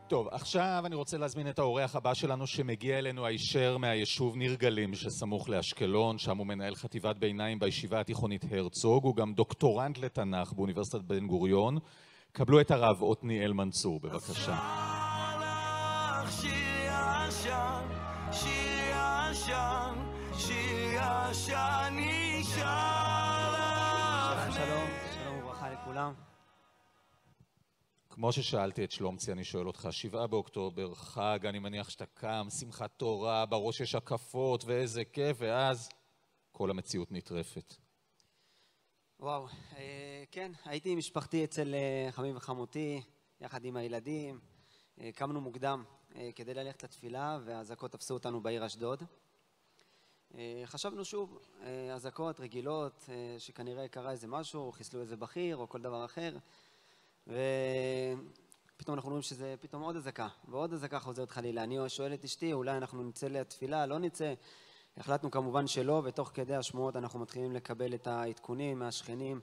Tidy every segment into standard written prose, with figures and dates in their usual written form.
טוב, עכשיו אני רוצה להזמין את האורח הבא שלנו שמגיע אלינו הישר מהיישוב ניר גלים שסמוך לאשקלון, שם הוא מנהל חטיבת ביניים בישיבה התיכונית הרצוג, הוא גם דוקטורנט לתנ"ך באוניברסיטת בן גוריון. קבלו את הרב עתניאל מנצור, בבקשה. שלום וברכה לכולם. כמו ששאלתי את שלומצי, אני שואל אותך, 7 באוקטובר, חג, אני מניח שאתה קם, שמחת תורה, בראש יש הקפות, ואיזה כיף, ואז כל המציאות נטרפת. וואו, כן, הייתי עם משפחתי אצל חמים וחמותי, יחד עם הילדים. קמנו מוקדם כדי ללכת לתפילה, והאזעקות תפסו אותנו בעיר אשדוד. חשבנו שוב, אזעקות רגילות, שכנראה קרה איזה משהו, חיסלו איזה בכיר או כל דבר אחר. ופתאום אנחנו רואים שזה פתאום עוד אזעקה, ועוד אזעקה חוזרת חלילה. אני שואל את אשתי, אולי אנחנו נצא לתפילה, לא נצא. החלטנו כמובן שלא, ותוך כדי השמועות אנחנו מתחילים לקבל את העדכונים מהשכנים,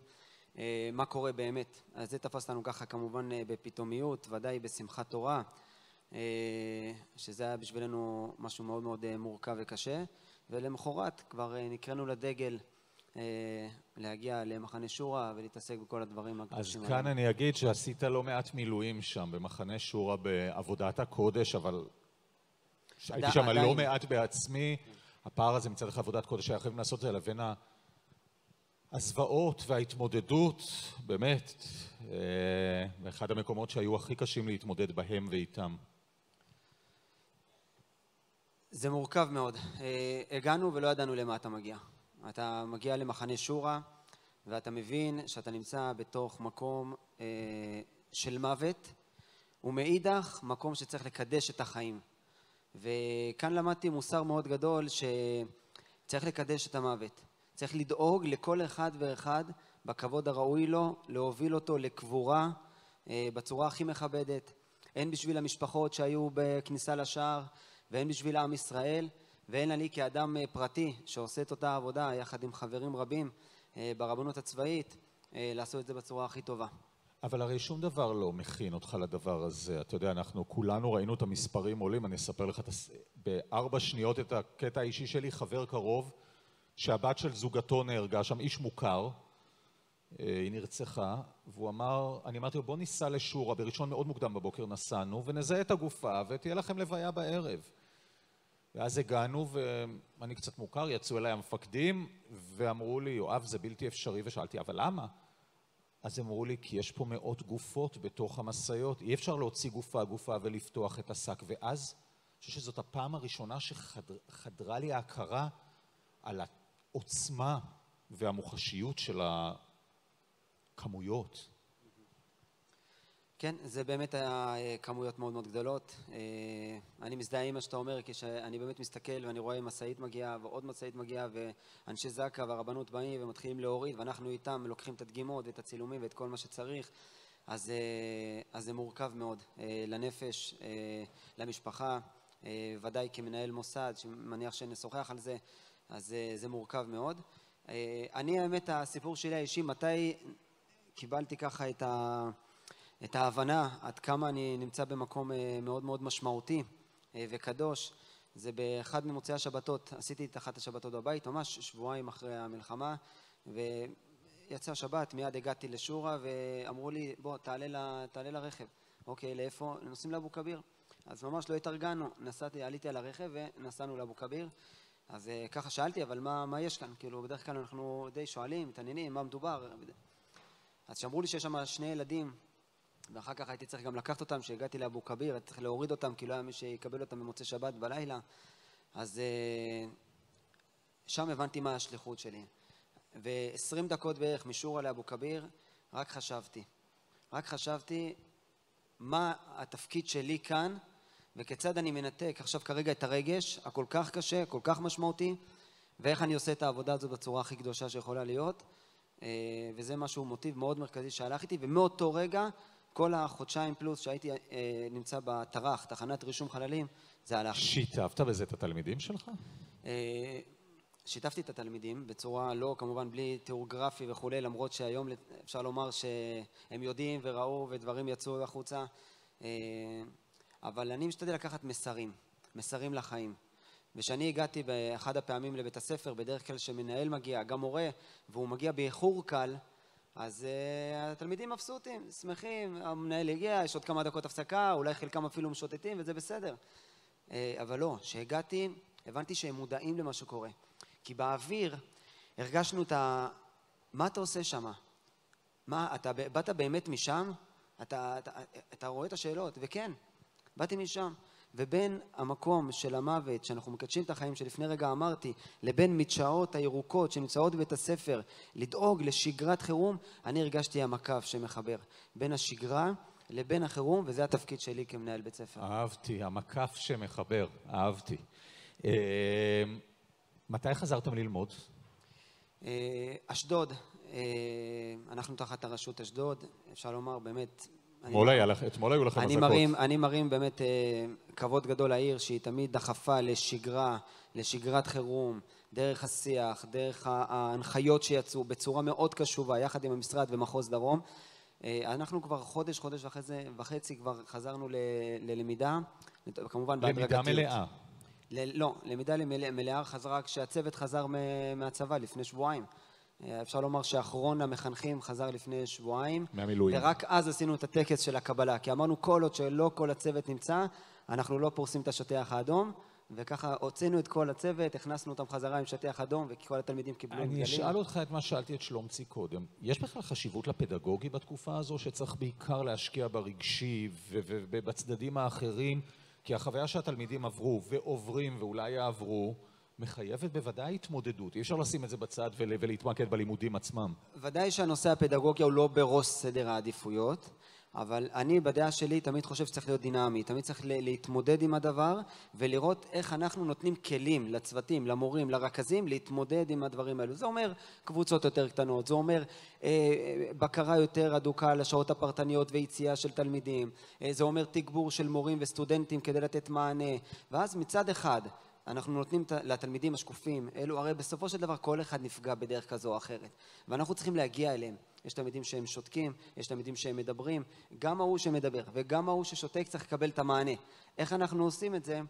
מה קורה באמת. אז זה תפס לנו ככה כמובן בפתאומיות, ודאי בשמחת תורה, שזה היה בשבילנו משהו מאוד מאוד מורכב וקשה. ולמחרת כבר נקראנו לדגל להגיע למחנה שורה ולהתעסק בכל הדברים הקדושים. אז כאן אני אגיד שעשית לא מעט מילואים שם במחנה שורה בעבודת הקודש, אבל הייתי שם לא מעט בעצמי. הפער הזה מצד עבודת קודש היה חייבים לעשות את זה לבין הזוועות וההתמודדות, באמת, באחד המקומות שהיו הכי קשים להתמודד בהם ואיתם. זה מורכב מאוד. הגענו ולא ידענו למה אתה מגיע. אתה מגיע למחנה שורה, ואתה מבין שאתה נמצא בתוך מקום של מוות, ומאידך מקום שצריך לקדש את החיים. וכאן למדתי מוסר מאוד גדול שצריך לקדש את המוות. צריך לדאוג לכל אחד ואחד בכבוד הראוי לו, להוביל אותו לקבורה בצורה הכי מכבדת. הן בשביל המשפחות שהיו בכניסה לשער, והן בשביל עם ישראל, ואין לי כאדם פרטי שעושה את אותה עבודה יחד עם חברים רבים ברבנות הצבאית, לעשות את זה בצורה הכי טובה. אבל הרי שום דבר לא מכין אותך לדבר הזה. אתה יודע, אנחנו כולנו ראינו את המספרים עולים, אני אספר לך ב4 שניות את הקטע האישי שלי, חבר קרוב, שהבת של זוגתו נהרגה שם, איש מוכר, היא נרצחה, והוא אמר, אני אמרתי לו, בוא ניסע לשורה, בראשון מאוד מוקדם בבוקר נסענו, ונזהה את הגופה, ותהיה לכם לוויה בערב. ואז הגענו, ואני קצת מוכר, יצאו אליי המפקדים, ואמרו לי, יואב, זה בלתי אפשרי, ושאלתי, אבל למה? אז הם אמרו לי, כי יש פה מאות גופות בתוך המסעיות, אי אפשר להוציא גופה ולפתוח את השק, ואז, אני חושב שזאת הפעם הראשונה שחדרה לי ההכרה על העוצמה והמוחשיות של הכמויות. כן, זה באמת היה כמויות מאוד מאוד גדולות. אני מזדהה עם מה שאתה אומר, כשאני באמת מסתכל ואני רואה משאית מגיעה ועוד משאית מגיעה, ואנשי זק"א והרבנות באים ומתחילים להוריד, ואנחנו איתם לוקחים את הדגימות ואת הצילומים ואת כל מה שצריך. אז זה מורכב מאוד לנפש, למשפחה, ודאי כמנהל מוסד שמניח שנשוחח על זה, אז זה מורכב מאוד. אני האמת, הסיפור שלי האישי, מתי קיבלתי ככה את ההבנה עד כמה אני נמצא במקום מאוד מאוד משמעותי וקדוש, זה באחד ממוצאי השבתות. עשיתי את אחת השבתות בבית, ממש שבועיים אחרי המלחמה, ויצא שבת, מיד הגעתי לשורה ואמרו לי, בוא תעלה לרכב. אוקיי, לאיפה? נוסעים לאבו כביר. אז ממש לא התארגנו, עליתי על הרכב ונסענו לאבו כביר. אז ככה שאלתי, אבל מה יש כאן? כאילו, בדרך כלל אנחנו די שואלים, מתעניינים, מה מדובר? אז שאמרו לי שיש שם 2 ילדים, ואחר כך הייתי צריך גם לקחת אותם, שהגעתי לאבו כביר, הייתי צריך להוריד אותם, כי לא היה מי שיקבל אותם במוצאי שבת בלילה. אז שם הבנתי מה השליחות שלי. ו20 דקות בערך משורה לאבו כביר, רק חשבתי מה התפקיד שלי כאן, וכיצד אני מנתק עכשיו כרגע את הרגש, הכל כך קשה, כל כך משמעותי, ואיך אני עושה את העבודה הזו בצורה הכי קדושה שיכולה להיות. וזה משהו מוטיב מאוד מרכזי שהלך איתי, ומאותו רגע, כל החודשיים פלוס שהייתי נמצא בתר"ח, תחנת רישום חללים, זה הלך. שיתפת בזה את התלמידים שלך? שיתפתי את התלמידים בצורה לא, כמובן בלי תיאור גרפי וכו', למרות שהיום אפשר לומר שהם יודעים וראו ודברים יצאו החוצה. אבל אני משתדל לקחת מסרים לחיים. ושאני הגעתי באחד הפעמים לבית הספר, בדרך כלל שמנהל מגיע, גם מורה, והוא מגיע באיחור קל, אז התלמידים מבסוטים, שמחים, המנהל הגיע, יש עוד כמה דקות הפסקה, אולי חלקם אפילו משוטטים, וזה בסדר. אבל לא, שהגעתי, הבנתי שהם מודעים למה שקורה. כי באוויר הרגשנו מה אתה עושה שם? מה, אתה באת באמת משם? אתה רואה את השאלות, וכן, באתי משם. ובין המקום של המוות, שאנחנו מקדשים את החיים שלפני רגע אמרתי, לבין מדשאות הירוקות שנמצאות בבית הספר, לדאוג לשגרת חירום, אני הרגשתי המקף שמחבר בין השגרה לבין החירום, וזה התפקיד שלי כמנהל בית ספר. אהבתי, המקף שמחבר, אהבתי. מתי חזרתם ללמוד? אשדוד, אנחנו תחת הרשות אשדוד, אפשר לומר באמת, אתמול היו לכם אזעקות. אני מרים באמת כבוד גדול לעיר שהיא תמיד דחפה לשגרת חירום, דרך השיח, דרך ההנחיות שיצאו בצורה מאוד קשובה, יחד עם המשרד ומחוז דרום. אנחנו כבר חודש וחצי כבר חזרנו ללמידה, כמובן בהדרגתיות. למידה מלאה? לא, למידה מלאה חזרה כשהצוות חזר מהצבא לפני שבועיים. אפשר לומר שאחרון המחנכים חזר לפני שבועיים. מהמילואים. ורק אז עשינו את הטקס של הקבלה, כי אמרנו כל עוד שלא כל הצוות נמצא, אנחנו לא פורסים את השטיח האדום, וככה הוצאנו את כל הצוות, הכנסנו אותם חזרה עם שטיח אדום, וכל התלמידים קיבלו דגלים. אני אשאל אותך את מה שאלתי את שלומצי קודם. יש בכלל חשיבות לפדגוגי בתקופה הזו, שצריך בעיקר להשקיע ברגשי ובצדדים האחרים, כי החוויה שהתלמידים עברו ועוברים ואולי יעברו, מחייבת בוודאי התמודדות. אי אפשר לשים את זה בצד ולהתמקד בלימודים עצמם. ודאי שהנושא הפדגוגיה הוא לא בראש סדר העדיפויות, אבל אני בדעה שלי תמיד חושב שצריך להיות דינמי, תמיד צריך להתמודד עם הדבר ולראות איך אנחנו נותנים כלים לצוותים, למורים, לרכזים, להתמודד עם הדברים האלו. זה אומר קבוצות יותר קטנות, זה אומר בקרה יותר אדוקה לשעות הפרטניות ויציאה של תלמידים, זה אומר תגבור של מורים וסטודנטים כדי לתת מענה, ואז מצד אחד אנחנו נותנים לתלמידים השקופים, אלו הרי בסופו של דבר כל אחד נפגע בדרך כזו או אחרת, ואנחנו צריכים להגיע אליהם. יש תלמידים שהם שותקים, יש תלמידים שהם מדברים, גם ההוא שמדבר וגם ההוא ששותק צריך לקבל את המענה. איך אנחנו עושים את זה?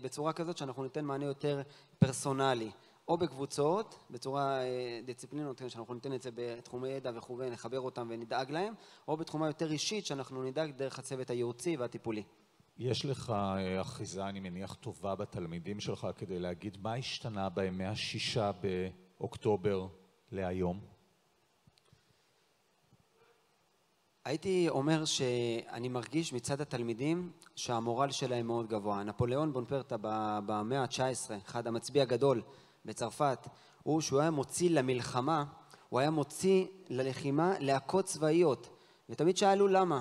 בצורה כזאת שאנחנו ניתן מענה יותר פרסונלי, או בקבוצות, בצורה דיסציפלינות, שאנחנו ניתן את זה בתחומי ידע וכו', נחבר אותם ונדאג להם, או בתחומה יותר אישית שאנחנו נדאג דרך הצוות הייעוצי והטיפולי. יש לך אחיזה, אני מניח, טובה בתלמידים שלך כדי להגיד מה השתנה בהם מה-6 באוקטובר להיום? הייתי אומר שאני מרגיש מצד התלמידים שהמורל שלהם מאוד גבוה. נפוליאון בונפרטה במאה ה-19, אחד המצביא הגדול בצרפת, שהוא היה מוציא למלחמה, הוא היה מוציא ללחימה להכות צבאיות, ותמיד שאלו למה.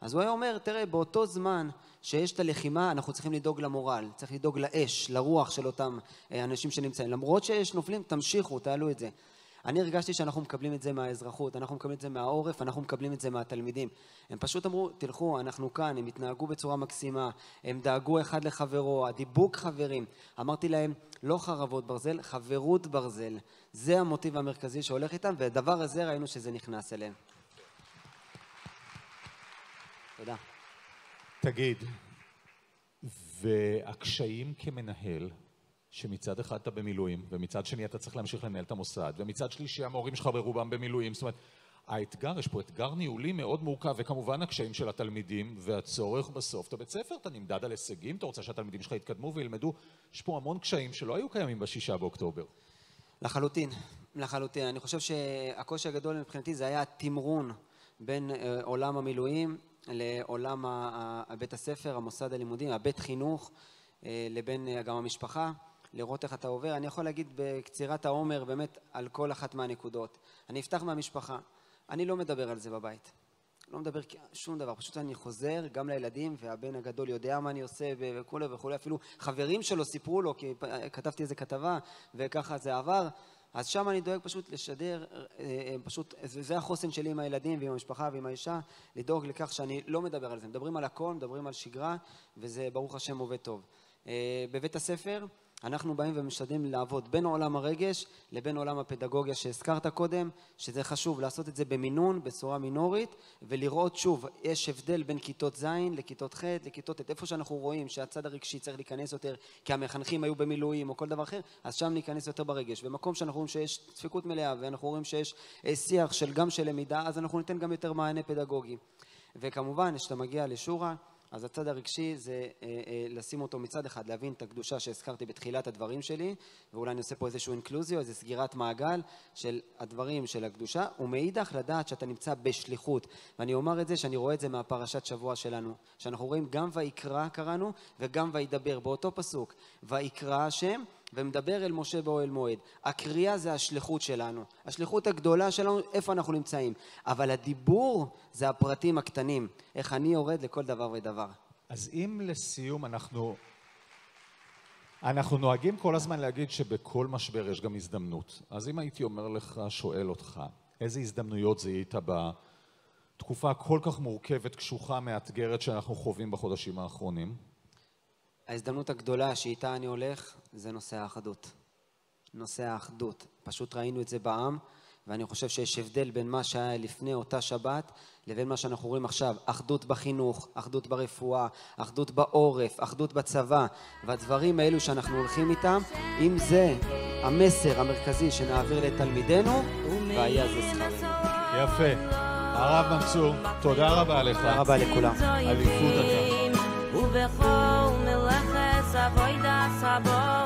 אז הוא היה אומר, תראה, באותו זמן שיש את הלחימה, אנחנו צריכים לדאוג למורל, צריך לדאוג לאש, לרוח של אותם אנשים שנמצאים. למרות שיש נופלים, תמשיכו, תעלו את זה. אני הרגשתי שאנחנו מקבלים את זה מהאזרחות, אנחנו מקבלים את זה מהעורף, אנחנו מקבלים את זה מהתלמידים. הם פשוט אמרו, תלכו, אנחנו כאן, הם התנהגו בצורה מקסימה, הם דאגו אחד לחברו, הדיבוק חברים. אמרתי להם, לא חרבות ברזל, חברות ברזל. זה המוטיב המרכזי שהולך איתם, והדבר הזה ראינו שזה נכנס אליהם. תודה. תגיד, והקשיים כמנהל, שמצד אחד אתה במילואים, ומצד שני אתה צריך להמשיך לנהל את המוסד, ומצד שלישי המורים שלך ברובם במילואים, זאת אומרת, האתגר, יש פה אתגר ניהולי מאוד מורכב, וכמובן הקשיים של התלמידים, והצורך בסוף, אתה בית ספר, אתה נמדד על הישגים, אתה רוצה שהתלמידים שלך יתקדמו וילמדו, יש פה המון קשיים שלא היו קיימים ב6 באוקטובר. לחלוטין, לחלוטין. אני חושב שהקושי הגדול מבחינתי זה היה התמרון בין עולם המילואים לעולם בית הספר, המוסד הלימודים, הבית חינוך, לבין גם המשפחה, לראות איך אתה עובר. אני יכול להגיד בקצירת העומר באמת על כל אחת מהנקודות. אני אפתח מהמשפחה. אני לא מדבר על זה בבית. לא מדבר שום דבר. פשוט אני חוזר גם לילדים, והבן הגדול יודע מה אני עושה וכו' וכו'. אפילו חברים שלו סיפרו לו, כי כתבתי איזה כתבה וככה זה עבר. אז שם אני דואג פשוט לשדר, פשוט, זה החוסן שלי עם הילדים ועם המשפחה ועם האישה, לדאוג לכך שאני לא מדבר על זה. מדברים על הכל, מדברים על שגרה, וזה ברוך השם עובד טוב. בבית הספר, אנחנו באים ומשתדלים לעבוד בין עולם הרגש לבין עולם הפדגוגיה שהזכרת קודם, שזה חשוב לעשות את זה במינון, בצורה מינורית, ולראות שוב, יש הבדל בין כיתות ז' לכיתות ח' לכיתות ט', איפה שאנחנו רואים שהצד הרגשי צריך להיכנס יותר, כי המחנכים היו במילואים או כל דבר אחר, אז שם ניכנס יותר ברגש. במקום שאנחנו רואים שיש דפיקות מלאה ואנחנו רואים שיש שיח גם של למידה, אז אנחנו ניתן גם יותר מענה פדגוגי. וכמובן, כשאתה מגיע לשורה, אז הצד הרגשי זה לשים אותו מצד אחד, להבין את הקדושה שהזכרתי בתחילת הדברים שלי, ואולי אני עושה פה איזשהו אינקלוזיו, איזו סגירת מעגל של הדברים של הקדושה, ומאידך לדעת שאתה נמצא בשליחות. ואני אומר את זה, שאני רואה את זה מהפרשת שבוע שלנו, שאנחנו רואים גם ויקרא קראנו, וגם וידבר באותו פסוק, ויקרא השם, ומדבר אל משה באוהל מועד. הקריאה זה השליחות שלנו, השליחות הגדולה שלנו, איפה אנחנו נמצאים. אבל הדיבור זה הפרטים הקטנים, איך אני יורד לכל דבר ודבר. אז אם לסיום אנחנו נוהגים כל הזמן להגיד שבכל משבר יש גם הזדמנות. אז אם הייתי אומר לך, שואל אותך, איזה הזדמנויות זיהית בתקופה כל כך מורכבת, קשוחה, מאתגרת שאנחנו חווים בחודשים האחרונים? ההזדמנות הגדולה שאיתה אני הולך זה נושא האחדות. נושא האחדות. פשוט ראינו את זה בעם, ואני חושב שיש הבדל בין מה שהיה לפני אותה שבת לבין מה שאנחנו רואים עכשיו. אחדות בחינוך, אחדות ברפואה, אחדות בעורף, אחדות בצבא, והדברים האלו שאנחנו הולכים איתם, אם זה המסר המרכזי שנעביר לתלמידנו, והיה זה שכרנו. יפה. הרב מנצור, תודה רבה לך. תודה רבה לכולם. אליפות אתה. ובכל מלאכת עבודת סבו